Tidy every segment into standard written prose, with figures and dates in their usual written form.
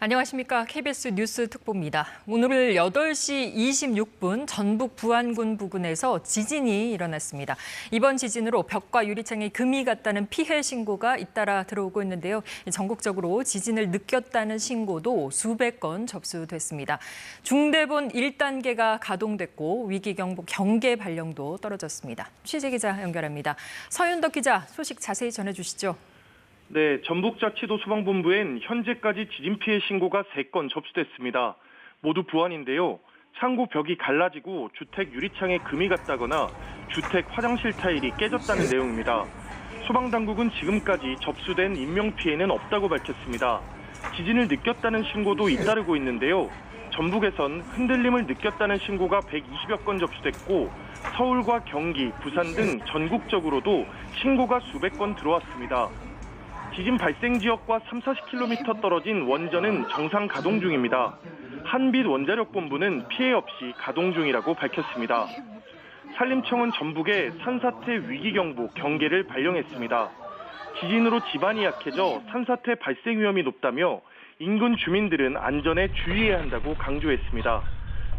안녕하십니까. KBS 뉴스 특보입니다. 오늘 8시 26분 전북 부안군 부근에서 지진이 일어났습니다. 이번 지진으로 벽과 유리창에 금이 갔다는 피해 신고가 잇따라 들어오고 있는데요. 전국적으로 지진을 느꼈다는 신고도 수백 건 접수됐습니다. 중대본 1단계가 가동됐고 위기경보 경계 발령도 떨어졌습니다. 취재기자 연결합니다. 서윤덕 기자, 소식 자세히 전해주시죠. 네, 전북자치도 소방본부엔 현재까지 지진 피해 신고가 3건 접수됐습니다. 모두 부안인데요. 창고 벽이 갈라지고 주택 유리창에 금이 갔다거나 주택 화장실 타일이 깨졌다는 내용입니다. 소방당국은 지금까지 접수된 인명피해는 없다고 밝혔습니다. 지진을 느꼈다는 신고도 잇따르고 있는데요. 전북에선 흔들림을 느꼈다는 신고가 120여 건 접수됐고 서울과 경기, 부산 등 전국적으로도 신고가 수백 건 들어왔습니다. 지진 발생 지역과 30-40km 떨어진 원전은 정상 가동 중입니다. 한빛 원자력본부는 피해 없이 가동 중이라고 밝혔습니다. 산림청은 전북에 산사태 위기경보 경계를 발령했습니다. 지진으로 집안이 약해져 산사태 발생 위험이 높다며 인근 주민들은 안전에 주의해야 한다고 강조했습니다.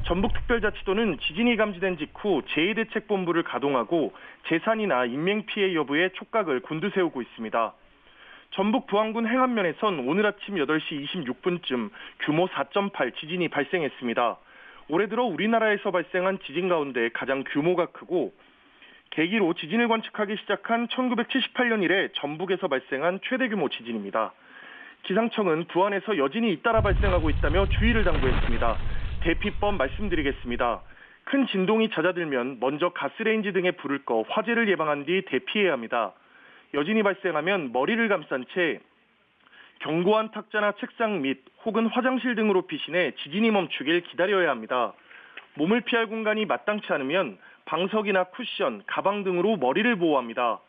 전북특별자치도는 지진이 감지된 직후 재해대책본부를 가동하고 재산이나 인명피해 여부에 촉각을 곤두세우고 있습니다. 전북 부안군 행안면에선 오늘 아침 8시 26분쯤 규모 4.8 지진이 발생했습니다. 올해 들어 우리나라에서 발생한 지진 가운데 가장 규모가 크고 계기로 지진을 관측하기 시작한 1978년 이래 전북에서 발생한 최대 규모 지진입니다. 기상청은 부안에서 여진이 잇따라 발생하고 있다며 주의를 당부했습니다. 대피법 말씀드리겠습니다. 큰 진동이 잦아들면 먼저 가스레인지 등에 불을 꺼 화재를 예방한 뒤 대피해야 합니다. 여진이 발생하면 머리를 감싼 채 견고한 탁자나 책상 밑 혹은 화장실 등으로 피신해 지진이 멈추길 기다려야 합니다. 몸을 피할 공간이 마땅치 않으면 방석이나 쿠션, 가방 등으로 머리를 보호합니다.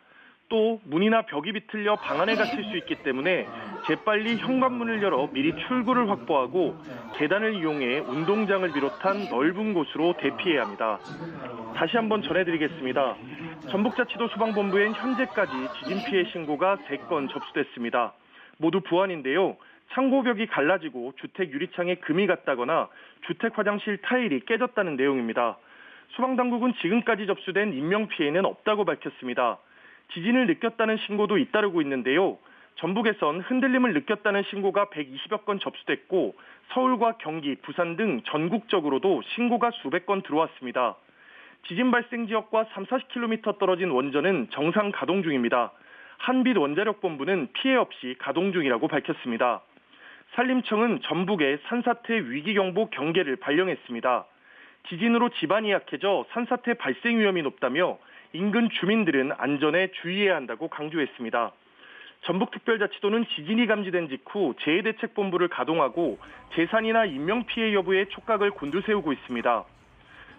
또 문이나 벽이 비틀려 방 안에 갇힐 수 있기 때문에 재빨리 현관문을 열어 미리 출구를 확보하고 계단을 이용해 운동장을 비롯한 넓은 곳으로 대피해야 합니다. 다시 한번 전해드리겠습니다. 전북자치도 소방본부엔 현재까지 지진 피해 신고가 3건 접수됐습니다. 모두 부안인데요. 창고벽이 갈라지고 주택 유리창에 금이 갔다거나 주택 화장실 타일이 깨졌다는 내용입니다. 소방당국은 지금까지 접수된 인명피해는 없다고 밝혔습니다. 지진을 느꼈다는 신고도 잇따르고 있는데요. 전북에선 흔들림을 느꼈다는 신고가 120여 건 접수됐고 서울과 경기, 부산 등 전국적으로도 신고가 수백 건 들어왔습니다. 지진 발생 지역과 30-40km 떨어진 원전은 정상 가동 중입니다. 한빛 원자력본부는 피해 없이 가동 중이라고 밝혔습니다. 산림청은 전북에 산사태 위기경보 경계를 발령했습니다. 지진으로 집안이 약해져 산사태 발생 위험이 높다며 인근 주민들은 안전에 주의해야 한다고 강조했습니다. 전북특별자치도는 지진이 감지된 직후 재해대책본부를 가동하고 재산이나 인명피해 여부에 촉각을 곤두세우고 있습니다.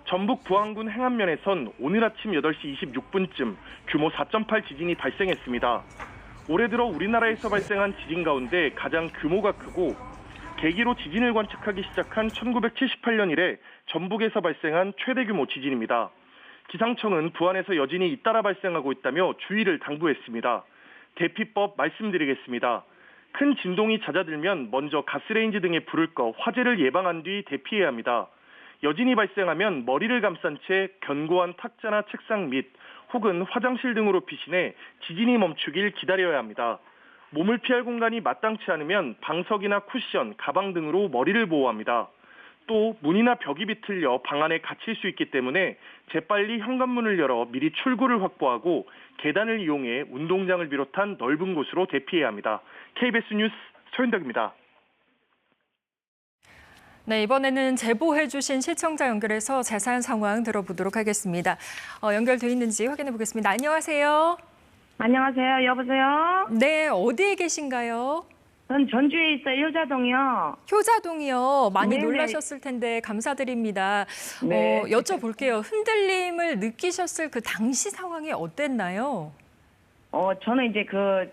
전북 부안군 행안면에선 오늘 아침 8시 26분쯤 규모 4.8 지진이 발생했습니다. 올해 들어 우리나라에서 발생한 지진 가운데 가장 규모가 크고 계기로 지진을 관측하기 시작한 1978년 이래 전북에서 발생한 최대 규모 지진입니다. 기상청은 부안에서 여진이 잇따라 발생하고 있다며 주의를 당부했습니다. 대피법 말씀드리겠습니다. 큰 진동이 잦아들면 먼저 가스레인지 등에 불을 꺼 화재를 예방한 뒤 대피해야 합니다. 여진이 발생하면 머리를 감싼 채 견고한 탁자나 책상 밑 혹은 화장실 등으로 피신해 지진이 멈추길 기다려야 합니다. 몸을 피할 공간이 마땅치 않으면 방석이나 쿠션, 가방 등으로 머리를 보호합니다. 또 문이나 벽이 비틀려 방 안에 갇힐 수 있기 때문에 재빨리 현관문을 열어 미리 출구를 확보하고 계단을 이용해 운동장을 비롯한 넓은 곳으로 대피해야 합니다. KBS 뉴스 서윤덕입니다. 네, 이번에는 제보해 주신 시청자 연결해서 자세한 상황 들어보도록 하겠습니다. 연결돼 있는지 확인해 보겠습니다. 안녕하세요. 안녕하세요. 여보세요? 네, 어디에 계신가요? 전 전주에 있어요. 효자동이요. 효자동이요. 많이 네네. 놀라셨을 텐데 감사드립니다. 네. 여쭤볼게요. 흔들림을 느끼셨을 그 당시 상황이 어땠나요? 저는 이제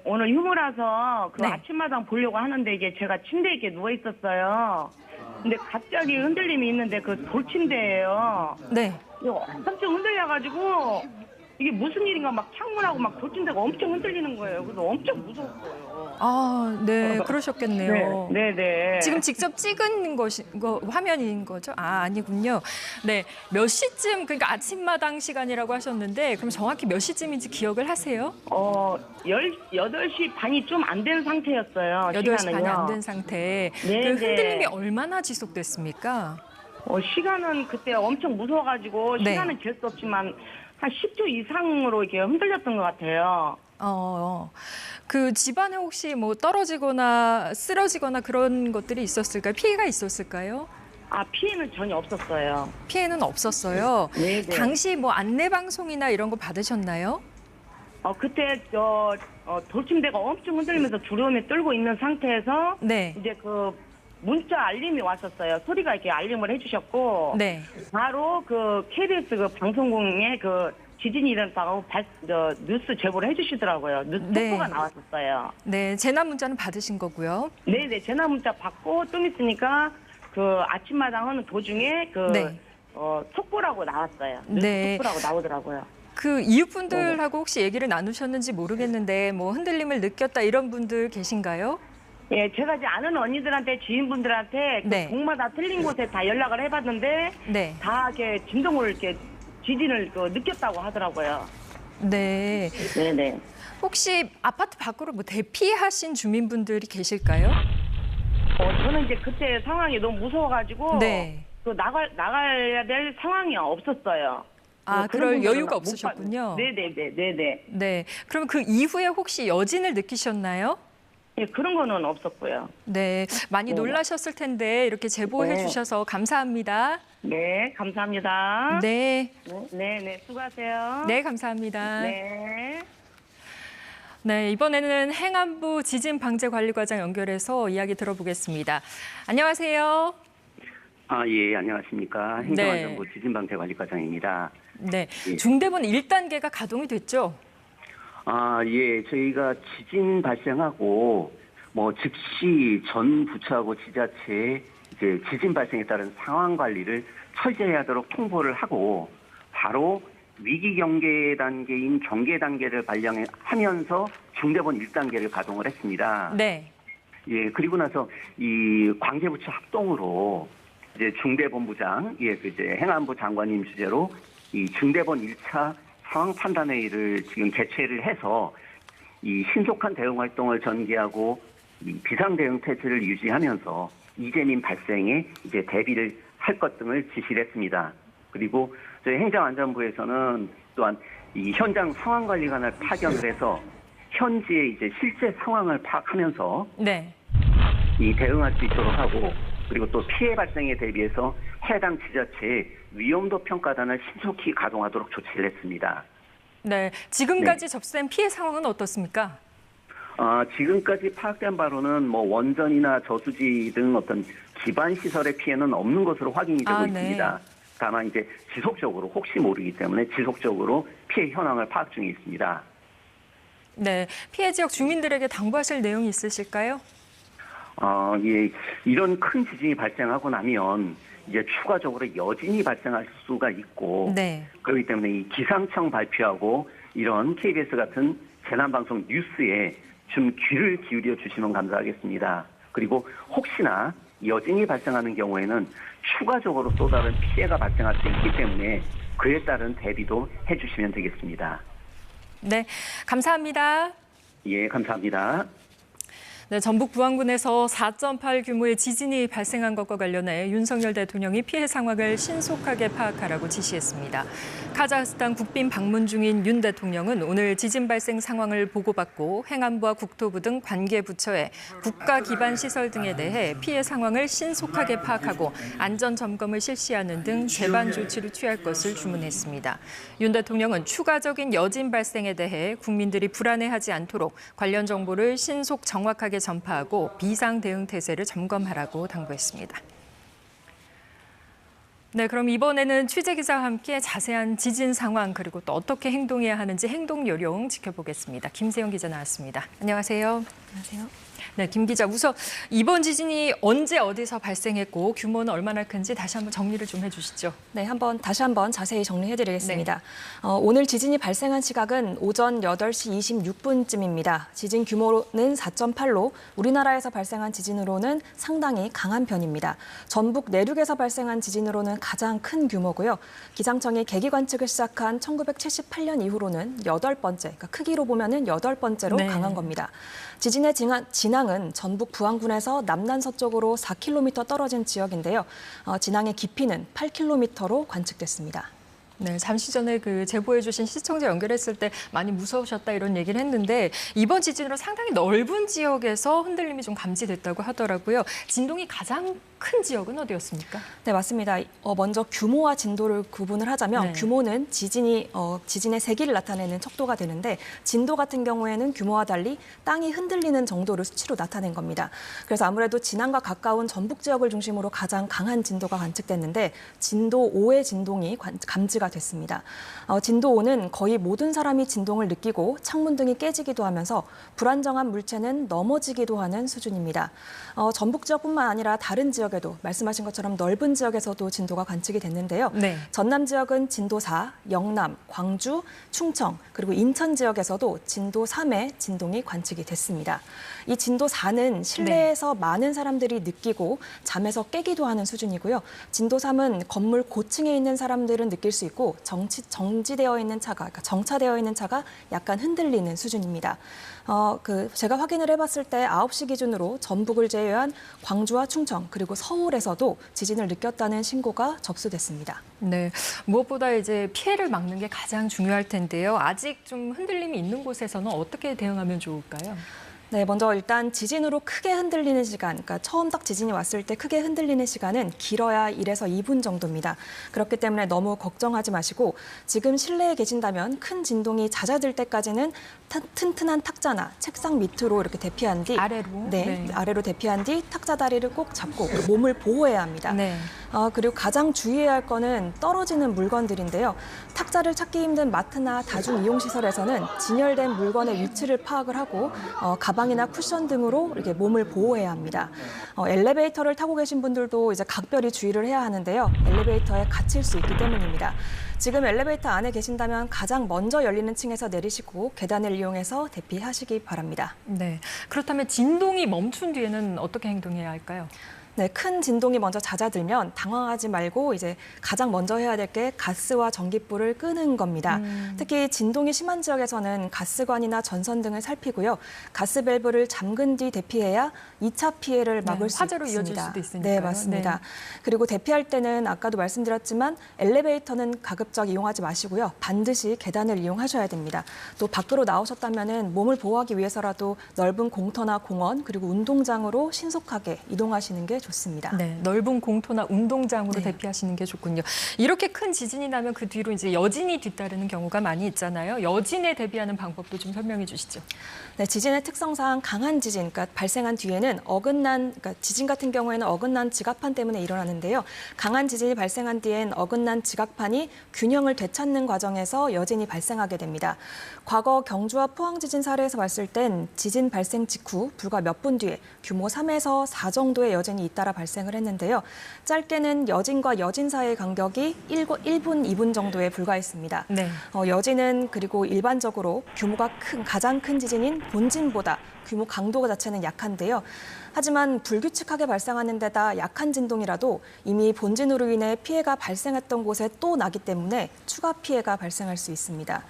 오늘 휴무라서 네. 아침마당 보려고 하는데 이게 제가 침대에 이렇게 누워 있었어요. 근데 갑자기 흔들림이 있는데 돌침대예요. 네. 엄청 흔들려가지고 이게 무슨 일인가 막 창문하고 막 돌진대가 엄청 흔들리는 거예요. 그래서 엄청 무서웠어요. 아, 네, 그러셨겠네요. 네, 네. 지금 직접 찍은 화면인 거죠? 아, 아니군요. 네, 몇 시쯤, 그러니까 아침마당 시간이라고 하셨는데, 그럼 정확히 몇 시쯤인지 기억을 하세요? 8시 반이 좀 안 된 상태였어요. 8시 시간은요. 반이 안 된 상태. 네, 그 흔들림이 네. 얼마나 지속됐습니까? 시간은 그때 엄청 무서워가지고 네. 시간은 잴 수 없지만 한 10초 이상으로 이렇게 흔들렸던 것 같아요. 그 집안에 혹시 뭐 떨어지거나 쓰러지거나 그런 것들이 있었을까요? 피해가 있었을까요? 피해는 전혀 없었어요. 피해는 없었어요. 네, 네. 당시 뭐 안내 방송이나 이런 거 받으셨나요? 그때 돌침대가 엄청 흔들리면서 두려움에 떨고 있는 상태에서 네. 이제 그 문자 알림이 왔었어요. 소리가 이렇게 알림을 해주셨고 네. 바로 그 KBS 그 방송국에 그 지진이 일어났다고 뉴스 제보를 해주시더라고요. 뉴스 네. 속보가 나왔었어요. 네, 재난 문자는 받으신 거고요. 네네, 전화 문자 받고 좀 있으니까 그 아침마당 하는 도중에 네. 속보라고 나왔어요. 뉴스 네. 속보라고 나오더라고요. 그 이웃분들하고 혹시 얘기를 나누셨는지 모르겠는데 뭐 흔들림을 느꼈다 이런 분들 계신가요? 예, 제가 이제 아는 언니들한테 지인분들한테 네. 그 동마다 틀린 곳에 다 연락을 해봤는데 네. 다 이렇게 진동을 이렇게 지진을 느꼈다고 하더라고요. 네. 네네. 혹시 아파트 밖으로 뭐 대피하신 주민분들이 계실까요? 저는 이제 그때 상황이 너무 무서워가지고 네. 또 나가야 될 상황이 없었어요. 아, 그런 그럴 분들은 여유가 못 없으셨군요. 네네네. 네. 그럼 그 이후에 혹시 여진을 느끼셨나요? 예, 그런 거는 없었고요. 네. 많이 네. 놀라셨을 텐데 이렇게 제보해 네. 주셔서 감사합니다. 네, 감사합니다. 네. 네, 수고하세요. 네, 감사합니다. 네. 네, 이번에는 행안부 지진방재관리과장 연결해서 이야기 들어보겠습니다. 안녕하세요. 예, 안녕하십니까. 행정안전부 지진방재관리과장입니다. 네, 예. 중대본 1단계가 가동이 됐죠? 예, 저희가 지진 발생하고 즉시 전 부처하고 지자체에 이제 지진 발생에 따른 상황 관리를 철저히 하도록 통보를 하고 바로 위기 경계 단계인 경계 단계를 발령하면서 중대본 1단계를 가동을 했습니다. 네. 예, 그리고 나서 이 관계부처 합동으로 이제 중대본부장, 이제 행안부 장관님 주재로 이 중대본 1차 상황 판단회의를 지금 개최를 해서 이 신속한 대응 활동을 전개하고 이 비상 대응 태세를 유지하면서 이재민 발생에 이제 대비를 할 것 등을 지시를 했습니다. 그리고 저희 행정안전부에서는 또한 이 현장 상황관리관을 파견을 해서 현지의 이제 실제 상황을 파악하면서 네. 이 대응할 수 있도록 하고 그리고 또 피해 발생에 대비해서 해당 지자체의 위험도 평가단을 신속히 가동하도록 조치를 했습니다. 네. 지금까지 접수된 피해 상황은 어떻습니까? 지금까지 파악된 바로는 원전이나 저수지 등 어떤 기반 시설의 피해는 없는 것으로 확인이 되고 네. 있습니다. 다만 이제 지속적으로 혹시 모르기 때문에 지속적으로 피해 현황을 파악 중에 있습니다. 네. 피해 지역 주민들에게 당부하실 내용이 있으실까요? 예, 이런 큰 지진이 발생하고 나면 이제 추가적으로 여진이 발생할 수가 있고 네. 그렇기 때문에 이 기상청 발표하고 이런 KBS 같은 재난방송 뉴스에 좀 귀를 기울여 주시면 감사하겠습니다. 그리고 혹시나 여진이 발생하는 경우에는 추가적으로 또 다른 피해가 발생할 수 있기 때문에 그에 따른 대비도 해주시면 되겠습니다. 네. 감사합니다. 예, 감사합니다. 네, 전북 부안군에서 4.8 규모의 지진이 발생한 것과 관련해 윤석열 대통령이 피해 상황을 신속하게 파악하라고 지시했습니다. 카자흐스탄 국빈 방문 중인 윤 대통령은 오늘 지진 발생 상황을 보고받고 행안부와 국토부 등 관계 부처에 국가 기반 시설 등에 대해 피해 상황을 신속하게 파악하고 안전 점검을 실시하는 등 재반 조치를 취할 것을 주문했습니다. 윤 대통령은 추가적인 여진 발생에 대해 국민들이 불안해하지 않도록 관련 정보를 신속 정확하게 전파하고 비상 대응 태세를 점검하라고 당부했습니다. 네, 그럼 이번에는 취재 기자와 함께 자세한 지진 상황 그리고 또 어떻게 행동해야 하는지 행동 요령 지켜보겠습니다. 김세영 기자 나왔습니다. 안녕하세요. 안녕하세요. 네, 김 기자, 우선 이번 지진이 언제 어디서 발생했고 규모는 얼마나 큰지 다시 한번 정리를 좀 해주시죠. 네, 다시 한번 자세히 정리해드리겠습니다. 오늘 지진이 발생한 시각은 오전 8시 26분쯤입니다. 지진 규모는 4.8로 우리나라에서 발생한 지진으로는 상당히 강한 편입니다. 전북 내륙에서 발생한 지진으로는 가장 큰 규모고요. 기상청이 계기 관측을 시작한 1978년 이후로는 8번째, 그러니까 크기로 보면은 8번째로 네. 강한 겁니다. 지진의 진앙은 전북 부안군에서 남남서쪽으로 4km 떨어진 지역인데요. 진앙의 깊이는 8km로 관측됐습니다. 네, 잠시 전에 그 제보해 주신 시청자 연결했을 때 많이 무서우셨다 이런 얘기를 했는데 이번 지진으로 상당히 넓은 지역에서 흔들림이 좀 감지됐다고 하더라고요. 진동이 가장 큰 지역은 어디였습니까? 네, 맞습니다. 먼저 규모와 진도를 구분을 하자면 네. 규모는 지진의 세기를 나타내는 척도가 되는데 진도 같은 경우에는 규모와 달리 땅이 흔들리는 정도를 수치로 나타낸 겁니다. 그래서 아무래도 진앙과 가까운 전북 지역을 중심으로 가장 강한 진도가 관측됐는데 진도 5의 진동이 감지가 됐습니다. 진도 5는 거의 모든 사람이 진동을 느끼고 창문 등이 깨지기도 하면서 불안정한 물체는 넘어지기도 하는 수준입니다. 전북 지역뿐만 아니라 다른 지역에도 말씀하신 것처럼 넓은 지역에서도 진도가 관측이 됐는데요. 네. 전남 지역은 진도 4, 영남, 광주, 충청, 그리고 인천 지역에서도 진도 3의 진동이 관측이 됐습니다. 이 진도 4는 실내에서 많은 사람들이 느끼고 잠에서 깨기도 하는 수준이고요. 진도 3은 건물 고층에 있는 사람들은 느낄 수 있고 정지되어 있는 차가, 그러니까 정차되어 있는 차가 약간 흔들리는 수준입니다. 제가 확인을 해봤을 때 9시 기준으로 전북을 제외한 광주와 충청 그리고 서울에서도 지진을 느꼈다는 신고가 접수됐습니다. 네, 무엇보다 이제 피해를 막는 게 가장 중요할 텐데요. 아직 좀 흔들림이 있는 곳에서는 어떻게 대응하면 좋을까요? 네, 먼저 일단 지진으로 크게 흔들리는 시간, 그러니까 처음 딱 지진이 왔을 때 크게 흔들리는 시간은 길어야 1에서 2분 정도입니다. 그렇기 때문에 너무 걱정하지 마시고 지금 실내에 계신다면 큰 진동이 잦아들 때까지는 튼튼한 탁자나 책상 밑으로 이렇게 대피한 뒤 아래로? 네, 아래로 대피한 뒤 탁자 다리를 꼭 잡고 몸을 보호해야 합니다. 네. 그리고 가장 주의해야 할 거는 떨어지는 물건들인데요. 탁자를 찾기 힘든 마트나 다중 이용시설에서는 진열된 물건의 위치를 파악을 하고 가방이나 쿠션 등으로 이렇게 몸을 보호해야 합니다. 엘리베이터를 타고 계신 분들도 이제 각별히 주의를 해야 하는데요. 엘리베이터에 갇힐 수 있기 때문입니다. 지금 엘리베이터 안에 계신다면 가장 먼저 열리는 층에서 내리시고 계단을 이용해서 대피하시기 바랍니다. 네. 그렇다면 진동이 멈춘 뒤에는 어떻게 행동해야 할까요? 네, 큰 진동이 먼저 잦아들면 당황하지 말고 이제 가장 먼저 해야 될 게 가스와 전기불을 끄는 겁니다. 특히 진동이 심한 지역에서는 가스관이나 전선 등을 살피고요. 가스 밸브를 잠근 뒤 대피해야 2차 피해를 막을 수 화재로 있습니다. 이어질 수도 있으니까요. 네, 맞습니다. 네. 그리고 대피할 때는 아까도 말씀드렸지만 엘리베이터는 가급적 이용하지 마시고요. 반드시 계단을 이용하셔야 됩니다. 또 밖으로 나오셨다면은 몸을 보호하기 위해서라도 넓은 공터나 공원 그리고 운동장으로 신속하게 이동하시는 게 좋습니다. 네, 넓은 공터나 운동장으로 네. 대피하시는 게 좋군요. 이렇게 큰 지진이 나면 그 뒤로 이제 여진이 뒤따르는 경우가 많이 있잖아요. 여진에 대비하는 방법도 좀 설명해 주시죠. 네, 지진의 특성상 강한 지진, 그러니까 발생한 뒤에는 그러니까 지진 같은 경우에는 어긋난 지각판 때문에 일어나는데요. 강한 지진이 발생한 뒤엔 어긋난 지각판이 균형을 되찾는 과정에서 여진이 발생하게 됩니다. 과거 경주와 포항 지진 사례에서 봤을 땐 지진 발생 직후 불과 몇 분 뒤에 규모 3에서 4 정도의 여진이 잇따라 발생을 했는데요. 짧게는 여진과 여진 사이의 간격이 1분, 2분 정도에 불과했습니다. 네. 여진은 그리고 일반적으로 규모가 가장 큰 지진인 본진보다 규모 강도 자체는 약한데요. 하지만 불규칙하게 발생하는 데다 약한 진동이라도 이미 본진으로 인해 피해가 발생했던 곳에 또 나기 때문에 추가 피해가 발생할 수 있습니다.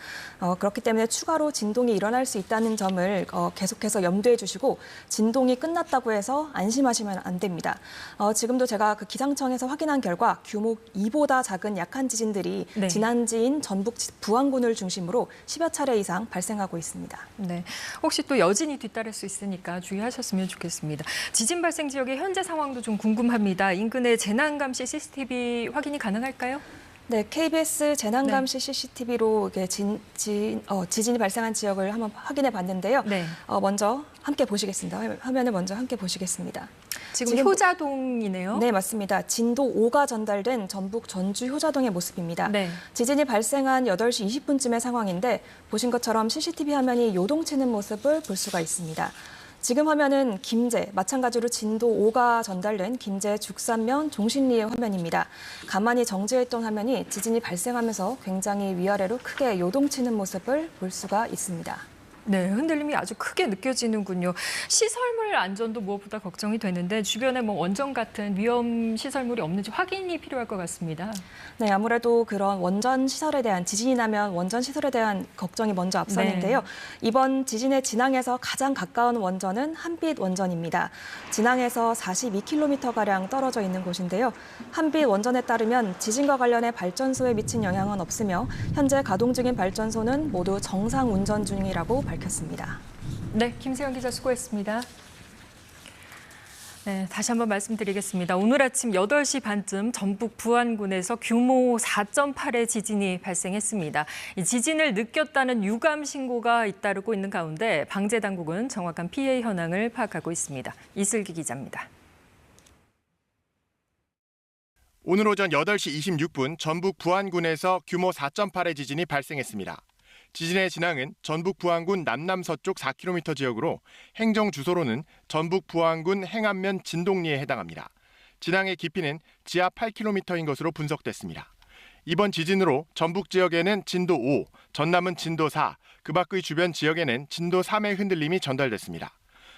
그렇기 때문에 추가로 진동이 일어날 수 있다는 점을 계속해서 염두에 주시고 진동이 끝났다고 해서 안심하시면 안 됩니다. 지금도 제가 그 기상청에서 확인한 결과 규모 2보다 작은 약한 지진들이 네. 지난지인 전북 부안군을 중심으로 10여 차례 이상 발생하고 있습니다. 네. 혹시 또 여진이 뒤따를 수 있으니까 주의하셨으면 좋겠습니다. 지진 발생 지역의 현재 상황도 좀 궁금합니다. 인근의 재난감시 CCTV 확인이 가능할까요? 네, KBS 재난감시 CCTV로 지진이 발생한 지역을 한번 확인해 봤는데요. 네. 먼저 함께 보시겠습니다. 화면을 먼저 함께 보시겠습니다. 지금 효자동이네요. 네, 맞습니다. 진도 5가 전달된 전북 전주 효자동의 모습입니다. 네. 지진이 발생한 8시 20분쯤의 상황인데 보신 것처럼 CCTV 화면이 요동치는 모습을 볼 수가 있습니다. 지금 화면은 김제, 마찬가지로 진도 5가 전달된 김제 죽산면 종신리의 화면입니다. 가만히 정지해 있던 화면이 지진이 발생하면서 굉장히 위아래로 크게 요동치는 모습을 볼 수가 있습니다. 네, 흔들림이 아주 크게 느껴지는군요. 시설물 안전도 무엇보다 걱정이 되는데 주변에 뭐 원전 같은 위험 시설물이 없는지 확인이 필요할 것 같습니다. 네, 아무래도 그런 원전 시설에 대한 지진이 나면 원전 시설에 대한 걱정이 먼저 앞서는데요. 이번 지진의 진앙에서 가장 가까운 원전은 한빛 원전입니다. 진앙에서 42km가량 떨어져 있는 곳인데요. 한빛 원전에 따르면 지진과 관련해 발전소에 미친 영향은 없으며 현재 가동 중인 발전소는 모두 정상 운전 중이라고 밝혔습니다. 네, 김세영 기자 수고했습니다. 네, 다시 한번 말씀드리겠습니다. 오늘 아침 8시 반쯤 전북 부안군에서 규모 4.8의 지진이 발생했습니다. 이 지진을 느꼈다는 유감 신고가 잇따르고 있는 가운데 방재당국은 정확한 피해 현황을 파악하고 있습니다. 이슬기 기자입니다. 오늘 오전 8시 26분 전북 부안군에서 규모 4.8의 지진이 발생했습니다. 지진의 진앙은 전북 부안군 남남서쪽 4km 지역으로 행정 주소로는 전북 부안군 행안면 진동리에 해당합니다. 진앙의 깊이는 지하 8km인 것으로 분석됐습니다. 이번 지진으로 전북 지역에는 진도 5, 전남은 진도 4, 그 밖의 주변 지역에는 진도 3의 흔들림이 전달됐습니다.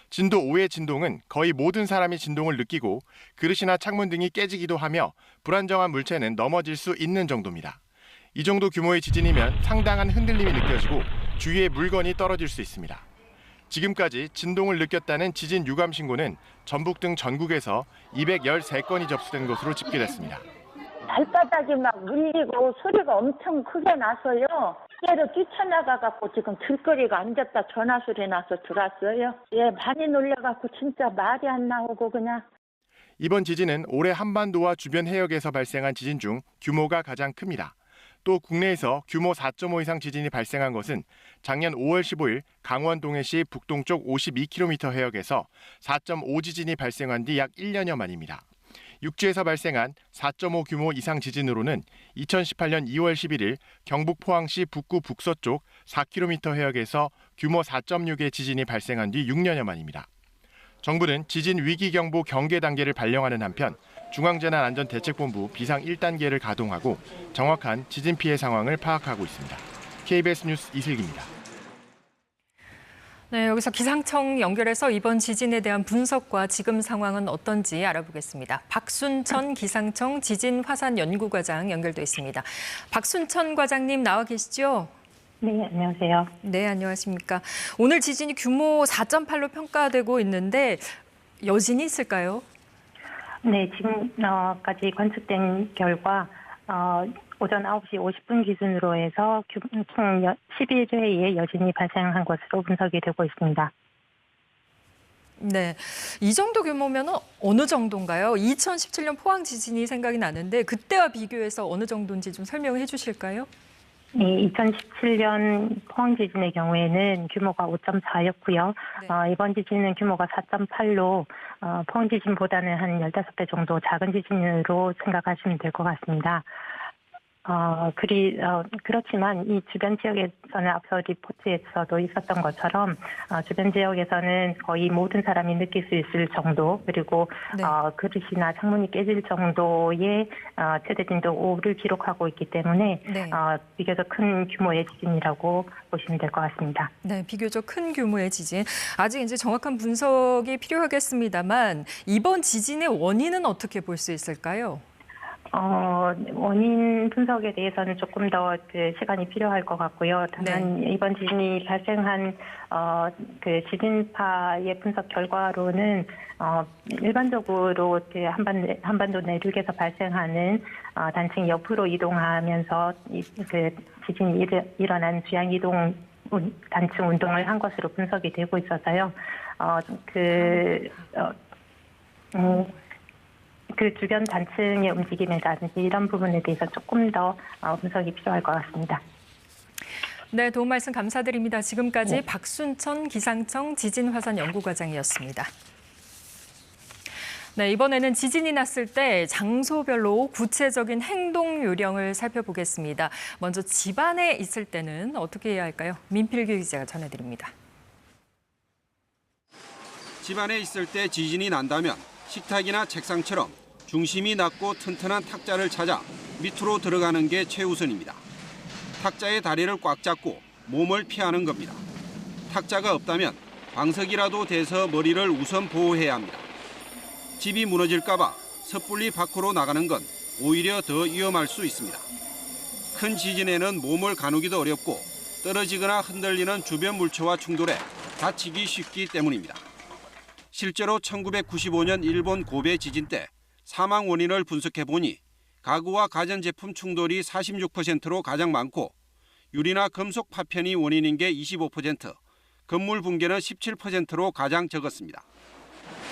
진도 5의 진동은 거의 모든 사람이 진동을 느끼고 그릇이나 창문 등이 깨지기도 하며 불안정한 물체는 넘어질 수 있는 정도입니다. 이 정도 규모의 지진이면 상당한 흔들림이 느껴지고 주위에 물건이 떨어질 수 있습니다. 지금까지 진동을 느꼈다는 지진 유감 신고는 전북 등 전국에서 213건이 접수된 것으로 집계됐습니다. 발바닥이 막 울리고 소리가 엄청 크게 나서요. 깨로 뛰쳐나가갖고 지금 길거리가 앉았다 전화 소리 나서 들어왔어요. 예, 많이 놀래갖고 진짜 말이 안 나오고 그냥. 이번 지진은 올해 한반도와 주변 해역에서 발생한 지진 중 규모가 가장 큽니다. 또 국내에서 규모 4.5 이상 지진이 발생한 것은 작년 5월 15일 강원 동해시 북동쪽 52km 해역에서 4.5 지진이 발생한 뒤 약 1년여 만입니다. 육지에서 발생한 4.5 규모 이상 지진으로는 2018년 2월 11일 경북 포항시 북구 북서쪽 4km 해역에서 규모 4.6의 지진이 발생한 뒤 6년여 만입니다. 정부는 지진 위기경보 경계 단계를 발령하는 한편 중앙재난안전대책본부 비상 1단계를 가동하고 정확한 지진 피해 상황을 파악하고 있습니다. KBS 뉴스 이슬기입니다. 네, 여기서 기상청 연결해서 이번 지진에 대한 분석과 지금 상황은 어떤지 알아보겠습니다. 박순천 기상청 지진화산연구과장 연결돼 있습니다. 박순천 과장님 나와 계시죠? 네, 안녕하세요. 네, 안녕하십니까. 오늘 지진이 규모 4.8로 평가되고 있는데 여진이 있을까요? 네, 지금까지 관측된 결과 오전 9시 50분 기준으로 해서 총 11회의 여진이 발생한 것으로 분석이 되고 있습니다. 네, 이 정도 규모면 어느 정도인가요? 2017년 포항 지진이 생각이 나는데 그때와 비교해서 어느 정도인지 좀 설명해 주실까요? 네, 2017년 포항 지진의 경우에는 규모가 5.4였고요. 네. 이번 지진은 규모가 4.8로 포항 지진보다는 한 15배 정도 작은 지진으로 생각하시면 될 것 같습니다. 그렇지만 이 주변 지역에서는 앞서 리포트에서도 있었던 것처럼 주변 지역에서는 거의 모든 사람이 느낄 수 있을 정도, 그리고 네. 그릇이나 창문이 깨질 정도의 최대 진도 5를 기록하고 있기 때문에 네. 비교적 큰 규모의 지진이라고 보시면 될 것 같습니다. 네, 비교적 큰 규모의 지진. 아직 이제 정확한 분석이 필요하겠습니다만 이번 지진의 원인은 어떻게 볼 수 있을까요? 원인 분석에 대해서는 조금 더 시간이 필요할 것 같고요. 다만 네. 이번 지진이 발생한 지진파의 분석 결과로는 일반적으로 한반도 내륙에서 발생하는 단층 옆으로 이동하면서 지진이 일어난 주양 이동 단층 운동을 한 것으로 분석이 되고 있어서요. 그 주변 단층의 움직임이라든지 이런 부분에 대해서 조금 더 분석이 필요할 것 같습니다. 네, 도움 말씀 감사드립니다. 지금까지 박순천 기상청 지진화산연구과장이었습니다. 네, 이번에는 지진이 났을 때 장소별로 구체적인 행동 요령을 살펴보겠습니다. 먼저 집안에 있을 때는 어떻게 해야 할까요? 민필규 기자가 전해드립니다. 집안에 있을 때 지진이 난다면 식탁이나 책상처럼 중심이 낮고 튼튼한 탁자를 찾아 밑으로 들어가는 게 최우선입니다. 탁자의 다리를 꽉 잡고 몸을 피하는 겁니다. 탁자가 없다면 방석이라도 대서 머리를 우선 보호해야 합니다. 집이 무너질까 봐 섣불리 밖으로 나가는 건 오히려 더 위험할 수 있습니다. 큰 지진에는 몸을 가누기도 어렵고 떨어지거나 흔들리는 주변 물체와 충돌해 다치기 쉽기 때문입니다. 실제로 1995년 일본 고베 지진 때 사망 원인을 분석해 보니 가구와 가전제품 충돌이 46%로 가장 많고 유리나 금속 파편이 원인인 게 25%, 건물 붕괴는 17%로 가장 적었습니다.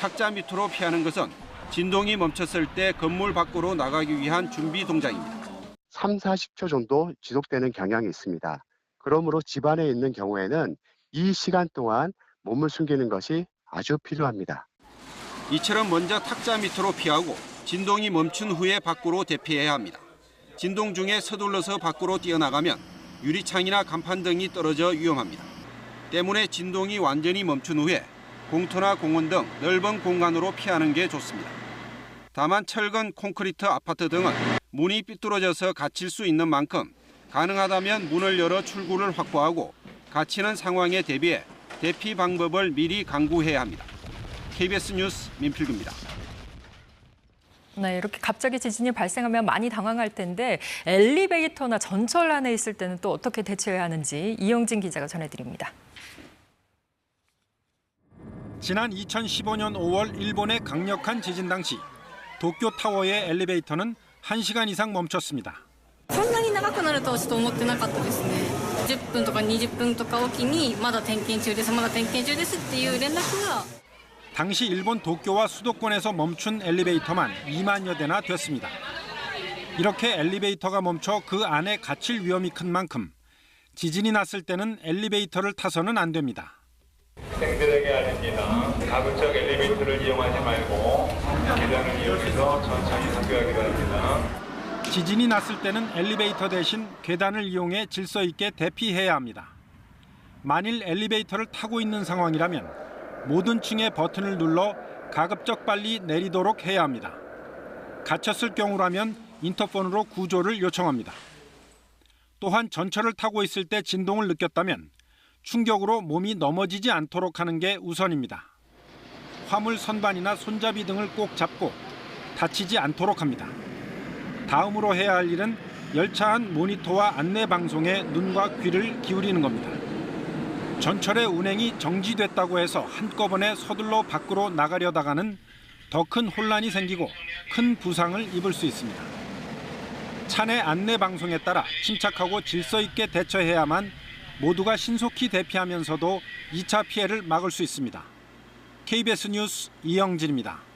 탁자 밑으로 피하는 것은 진동이 멈췄을 때 건물 밖으로 나가기 위한 준비 동작입니다. 3, 40초 정도 지속되는 경향이 있습니다. 그러므로 집안에 있는 경우에는 이 시간 동안 몸을 숨기는 것이 아주 필요합니다. 이처럼 먼저 탁자 밑으로 피하고 진동이 멈춘 후에 밖으로 대피해야 합니다. 진동 중에 서둘러서 밖으로 뛰어나가면 유리창이나 간판 등이 떨어져 위험합니다. 때문에 진동이 완전히 멈춘 후에 공터나 공원 등 넓은 공간으로 피하는 게 좋습니다. 다만 철근, 콘크리트 아파트 등은 문이 삐뚤어져서 갇힐 수 있는 만큼 가능하다면 문을 열어 출구를 확보하고 갇히는 상황에 대비해 대피 방법을 미리 강구해야 합니다. KBS 뉴스 민필규입니다. 네, 이렇게 갑자기 지진이 발생하면 많이 당황할 텐데 엘리베이터나 전철 안에 있을 때는 또 어떻게 대처해야 하는지 이영진 기자가 전해드립니다. 지난 2015년 5월 일본의 강력한 지진 당시 도쿄 타워의 엘리베이터는 1시간 이상 멈췄습니다. こんなに長くなるとはちょっと思ってなかったですね。10分とか20分とかおきにまだ点検中ですっていう連絡が 당시 일본 도쿄와 수도권에서 멈춘 엘리베이터만 2만여 대나 됐습니다. 이렇게 엘리베이터가 멈춰 그 안에 갇힐 위험이 큰 만큼 지진이 났을 때는 엘리베이터를 타서는 안 됩니다. 학생들에게 알립니다. 가급적 엘리베이터를 이용하지 말고 계단을 이용해서 천천히 상교하기 바랍니다. 지진이 났을 때는 엘리베이터 대신 계단을 이용해 질서 있게 대피해야 합니다. 만일 엘리베이터를 타고 있는 상황이라면 모든 층의 버튼을 눌러 가급적 빨리 내리도록 해야 합니다. 갇혔을 경우라면 인터폰으로 구조를 요청합니다. 또한 전철을 타고 있을 때 진동을 느꼈다면 충격으로 몸이 넘어지지 않도록 하는 게 우선입니다. 화물 선반이나 손잡이 등을 꼭 잡고 다치지 않도록 합니다. 다음으로 해야 할 일은 열차 안 모니터와 안내 방송에 눈과 귀를 기울이는 겁니다. 전철의 운행이 정지됐다고 해서 한꺼번에 서둘러 밖으로 나가려다가는 더 큰 혼란이 생기고 큰 부상을 입을 수 있습니다. 차내 안내 방송에 따라 침착하고 질서 있게 대처해야만 모두가 신속히 대피하면서도 2차 피해를 막을 수 있습니다. KBS 뉴스 이영진입니다.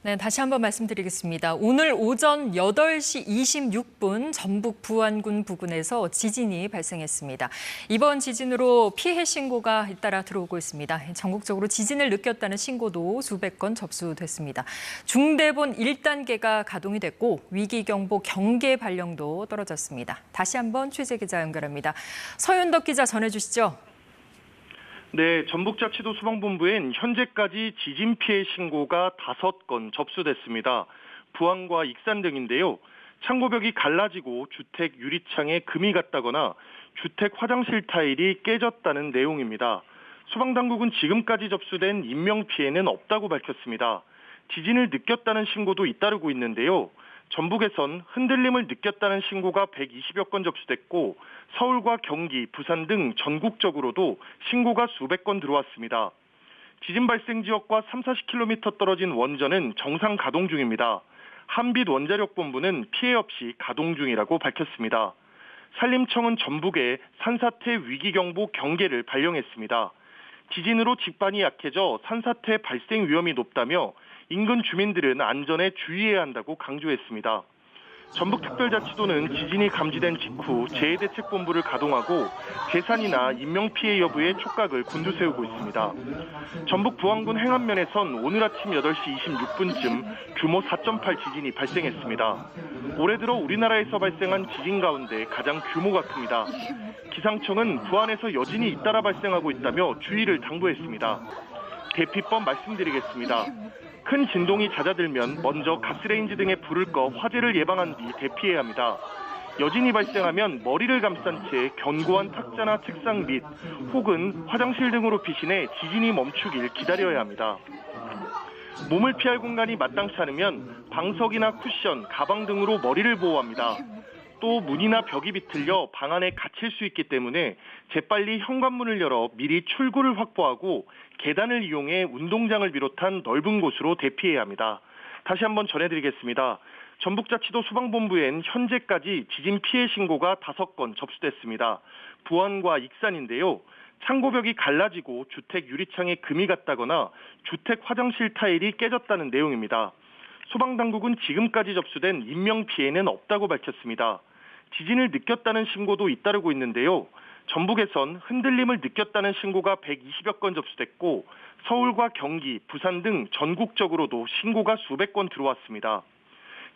네, 다시 한번 말씀드리겠습니다. 오늘 오전 8시 26분 전북 부안군 부근에서 지진이 발생했습니다. 이번 지진으로 피해 신고가 잇따라 들어오고 있습니다. 전국적으로 지진을 느꼈다는 신고도 수백 건 접수됐습니다. 중대본 1단계가 가동이 됐고 위기경보 경계 발령도 떨어졌습니다. 다시 한번 취재기자 연결합니다. 서윤덕 기자 전해주시죠. 네, 전북자치도 소방본부엔 현재까지 지진 피해 신고가 5건 접수됐습니다. 부안과 익산 등인데요. 창고벽이 갈라지고 주택 유리창에 금이 갔다거나 주택 화장실 타일이 깨졌다는 내용입니다. 소방당국은 지금까지 접수된 인명피해는 없다고 밝혔습니다. 지진을 느꼈다는 신고도 잇따르고 있는데요. 전북에선 흔들림을 느꼈다는 신고가 120여 건 접수됐고 서울과 경기, 부산 등 전국적으로도 신고가 수백 건 들어왔습니다. 지진 발생 지역과 30-40km 떨어진 원전은 정상 가동 중입니다. 한빛 원자력본부는 피해 없이 가동 중이라고 밝혔습니다. 산림청은 전북에 산사태 위기경보 경계를 발령했습니다. 지진으로 직반이 약해져 산사태 발생 위험이 높다며 인근 주민들은 안전에 주의해야 한다고 강조했습니다. 전북특별자치도는 지진이 감지된 직후 재해대책본부를 가동하고 재산이나 인명피해 여부에 촉각을 곤두세우고 있습니다. 전북 부안군 행안면에선 오늘 아침 8시 26분쯤 규모 4.8 지진이 발생했습니다. 올해 들어 우리나라에서 발생한 지진 가운데 가장 규모가 큽니다. 기상청은 부안에서 여진이 잇따라 발생하고 있다며 주의를 당부했습니다. 대피법 말씀드리겠습니다. 큰 진동이 잦아들면 먼저 가스레인지 등에 불을 꺼 화재를 예방한 뒤 대피해야 합니다. 여진이 발생하면 머리를 감싼 채 견고한 탁자나 책상 밑 혹은 화장실 등으로 피신해 지진이 멈추길 기다려야 합니다. 몸을 피할 공간이 마땅치 않으면 방석이나 쿠션, 가방 등으로 머리를 보호합니다. 또 문이나 벽이 비틀려 방 안에 갇힐 수 있기 때문에 재빨리 현관문을 열어 미리 출구를 확보하고 계단을 이용해 운동장을 비롯한 넓은 곳으로 대피해야 합니다. 다시 한번 전해드리겠습니다. 전북자치도 소방본부엔 현재까지 지진 피해 신고가 5건 접수됐습니다. 부안과 익산인데요. 창고벽이 갈라지고 주택 유리창에 금이 갔다거나 주택 화장실 타일이 깨졌다는 내용입니다. 소방당국은 지금까지 접수된 인명피해는 없다고 밝혔습니다. 지진을 느꼈다는 신고도 잇따르고 있는데요. 전북에선 흔들림을 느꼈다는 신고가 120여 건 접수됐고 서울과 경기, 부산 등 전국적으로도 신고가 수백 건 들어왔습니다.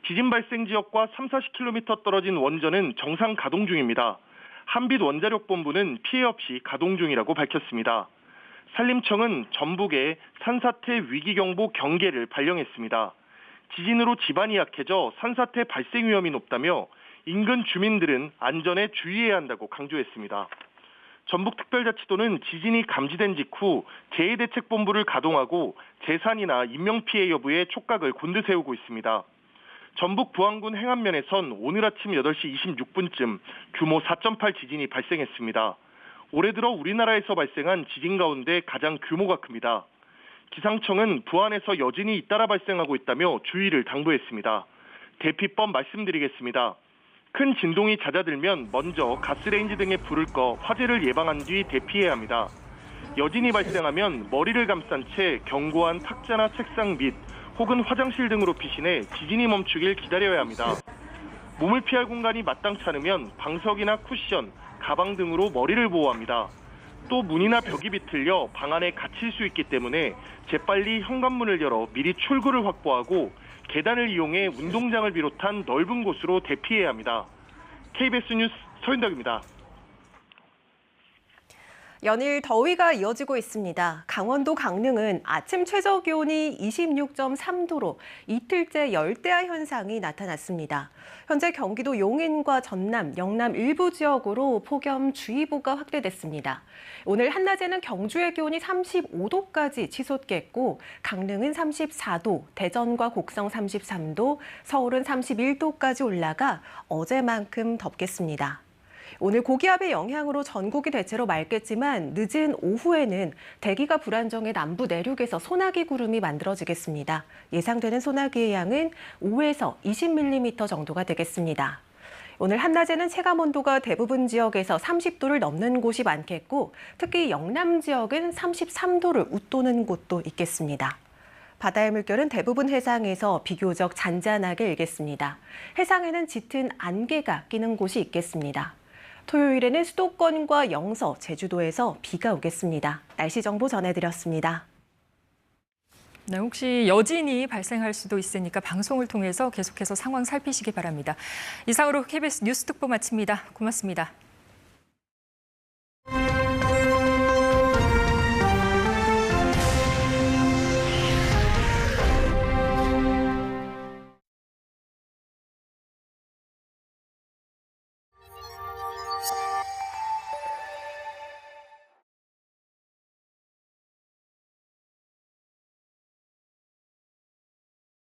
지진 발생 지역과 30-40km 떨어진 원전은 정상 가동 중입니다. 한빛 원자력본부는 피해 없이 가동 중이라고 밝혔습니다. 산림청은 전북에 산사태 위기경보 경계를 발령했습니다. 지진으로 집안이 약해져 산사태 발생 위험이 높다며 인근 주민들은 안전에 주의해야 한다고 강조했습니다. 전북특별자치도는 지진이 감지된 직후 재해대책본부를 가동하고 재산이나 인명피해 여부에 촉각을 곤두세우고 있습니다. 전북 부안군 행안면에선 오늘 아침 8시 26분쯤 규모 4.8 지진이 발생했습니다. 올해 들어 우리나라에서 발생한 지진 가운데 가장 규모가 큽니다. 기상청은 부안에서 여진이 잇따라 발생하고 있다며 주의를 당부했습니다. 대피법 말씀드리겠습니다. 큰 진동이 잦아들면 먼저 가스레인지 등에 불을 꺼 화재를 예방한 뒤 대피해야 합니다. 여진이 발생하면 머리를 감싼 채 견고한 탁자나 책상 밑 혹은 화장실 등으로 피신해 지진이 멈추길 기다려야 합니다. 몸을 피할 공간이 마땅치 않으면 방석이나 쿠션, 가방 등으로 머리를 보호합니다. 또 문이나 벽이 비틀려 방 안에 갇힐 수 있기 때문에 재빨리 현관문을 열어 미리 출구를 확보하고 계단을 이용해 운동장을 비롯한 넓은 곳으로 대피해야 합니다. KBS 뉴스 서윤덕입니다. 연일 더위가 이어지고 있습니다. 강원도 강릉은 아침 최저 기온이 26.3도로 이틀째 열대야 현상이 나타났습니다. 현재 경기도 용인과 전남, 영남 일부 지역으로 폭염주의보가 확대됐습니다. 오늘 한낮에는 경주의 기온이 35도까지 치솟겠고 강릉은 34도, 대전과 곡성 33도, 서울은 31도까지 올라가 어제만큼 덥겠습니다. 오늘 고기압의 영향으로 전국이 대체로 맑겠지만 늦은 오후에는 대기가 불안정해 남부 내륙에서 소나기 구름이 만들어지겠습니다. 예상되는 소나기의 양은 5에서 20mm 정도가 되겠습니다. 오늘 한낮에는 체감온도가 대부분 지역에서 30도를 넘는 곳이 많겠고 특히 영남 지역은 33도를 웃도는 곳도 있겠습니다. 바다의 물결은 대부분 해상에서 비교적 잔잔하게 일겠습니다. 해상에는 짙은 안개가 끼는 곳이 있겠습니다. 토요일에는 수도권과 영서, 제주도에서 비가 오겠습니다. 날씨 정보 전해드렸습니다. 네, 혹시 여진이 발생할 수도 있으니까 방송을 통해서 계속해서 상황 살피시기 바랍니다. 이상으로 KBS 뉴스 특보 마칩니다. 고맙습니다.